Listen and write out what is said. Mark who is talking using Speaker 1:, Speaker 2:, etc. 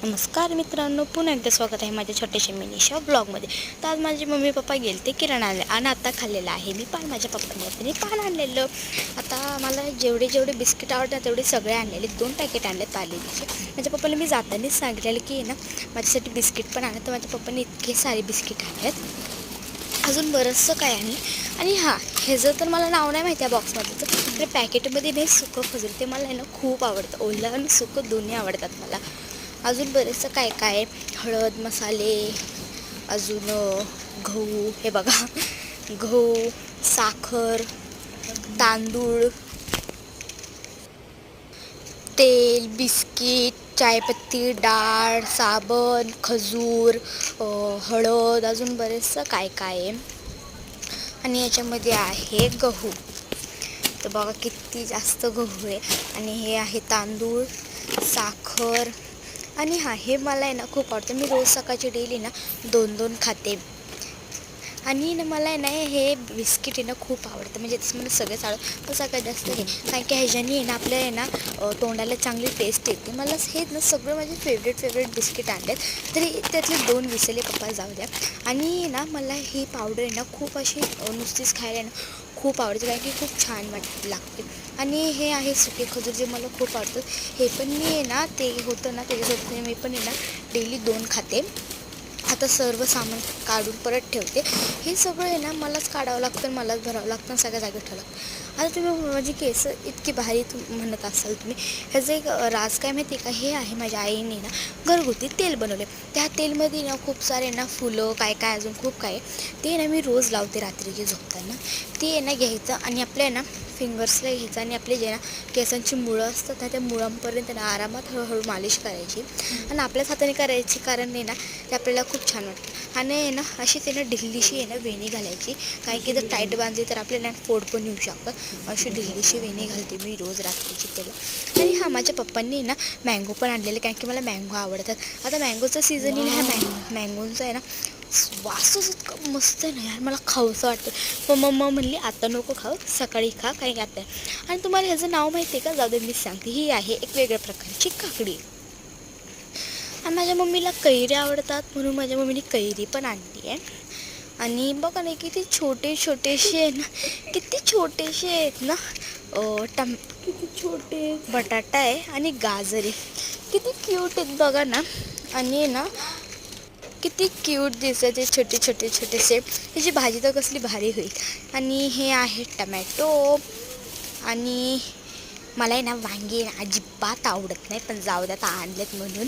Speaker 1: नमस्कार मित्रांनो, पुन्हा एकदा स्वागत आहे माझ्या छोट्याशा मिनीशा ब्लॉगमध्ये. तर आज माझे मम्मी पप्पा गेलते किराणाला आणि आता खाल्लेलं आहे मी पान. माझ्या पप्पांनी पान आणलेलं. आता मला जेवढे बिस्किट आवडतात तेवढे सगळे आणलेले. 2 पॅकेट आणले पार्लेचे. माझ्या पप्पाला मी जातानाच सांगितलेलं की ना माझ्यासाठी बिस्किट पण आणलं. तर माझ्या पप्पांनी इतके सारे बिस्किट आणलेत. अजून बरंचसं काय आहे. आणि हां, ह्याचं तर मला नाव नाही माहिती आहे बॉक्समध्ये. तर पॅकेटमध्ये नाही सुकं खजूर, ते मला आहे ना खूप आवडतं. ओलं आणि सुकं दोन्ही आवडतात मला. अजून बरेचसं काय काय, हळद, मसाले, अजून गहू, हे बघा गहू, साखर, तांदूळ, तेल, बिस्किट, चायपत्ती, डाळ, साबण, खजूर, हळद, अजून बरेचसं काय काय आहे. आणि याच्यामध्ये आहे गहू. तर बघा किती जास्त गहू आहे. आणि हे आहे तांदूळ, साखर. आणि हां, हे मला आहे ना खूप आवडतं. मी रोज सकाळची डेली ना 2-2 खाते. आणि ना मला आहे ना हे बिस्किट आहे ना खूप आवडतं. म्हणजे तसं मला सगळंच आवडतं, पण सगळ्यात जास्त हे, कारण की ह्याच्याने आहे ना आपल्या आहे ना तोंडाला चांगली टेस्ट येते. मला हे ना सगळं माझे फेवरेट बिस्किट आणलेत. तरी त्यातले 2 विसरले पप्पा, जाऊ द्या. आणि ना मला ही पावडर आहे ना खूप अशी नुसतीच खायला ना खूप आवडते, कारण की खूप छान लागते. आणि हे आहे सुके खजूर, जे मला खूप आवडतं. हे पण मी आहे ना, ते होतं ना त्याच्यासोबत मी पण आहे ना डेली 2 खाते. आता सर्व सामान काढून परत ठेवते. हे सगळं आहे ना मलाच काढावं लागतं, मलाच भरावं लागतं, सगळ्या जागी ठेवावं लागतं. आता तुम्ही माझी केस इतकी भारी म्हणत असाल तुम्ही, ह्याचं एक राज काय माहिती आहे का? हे आहे माझ्या आईने ना घरगुती तेल बनवले. त्या तेलमध्ये ना खूप सारे ना फुलं, काय काय अजून खूप काय ते ना मी रोज लावते रात्रीचे झोपताना. ते आहे ना घ्यायचं आणि आपल्या ना फिंगर्सला घ्यायचं आणि आपले जे ना केसांची मुळं असतात ना त्या मुळांपर्यंत ना आरामात हळूहळू मालिश करायची. आणि आपल्याच हाताने करायची, कारण नाही ना ते आपल्याला खूप छान वाटतं. आणि आहे ना अशी ते ना ढिल्लीशी आहे ना वेणी घालायची, कारण की जर टाईट बांधली तर आपल्याला फोड पण येऊ शकतं. अशी ढिल्लीशी वेणी घालते मी रोज रात्रीची त्याला. आणि हां, माझ्या पप्पांनी ना मँगो पण आणलेले, कारण की मला मँगो आवडतात. आता मँगोचा सीझन येईल. ह्या मँगोचा आहे ना वासच इतकं मस्त आहे ना यार, मला खाऊसं वाटतं. पण मम्मा म्हणली आता नको खाऊ, सकाळी खा, काही आता. आणि तुम्हाला ह्याचं नाव माहिती आहे का? जाऊ दे, मीच सांगते. ही आहे एक वेगळ्या प्रकारची काकडी. आणि माझ्या मम्मीला कैरी आवडतात, म्हणून माझ्या मम्मीने कैरी पण आणली आहे. आणि बघा ना किती छोटेसे आहे ना, किती छोटेसे आहेत ना. किती छोटे बटाटा आहे आणि गाजर आहे, किती क्यूट आहेत बघा ना. आणि ना किती क्यूट दिसत ते छोटेसे. त्याची भाजी तर कसली भारी होईल. आणि हे आहे टमॅटो. आणि मला आहे ना वांगे अजिबात आवडत नाही, पण जाऊ द्या आता आणलेत म्हणून.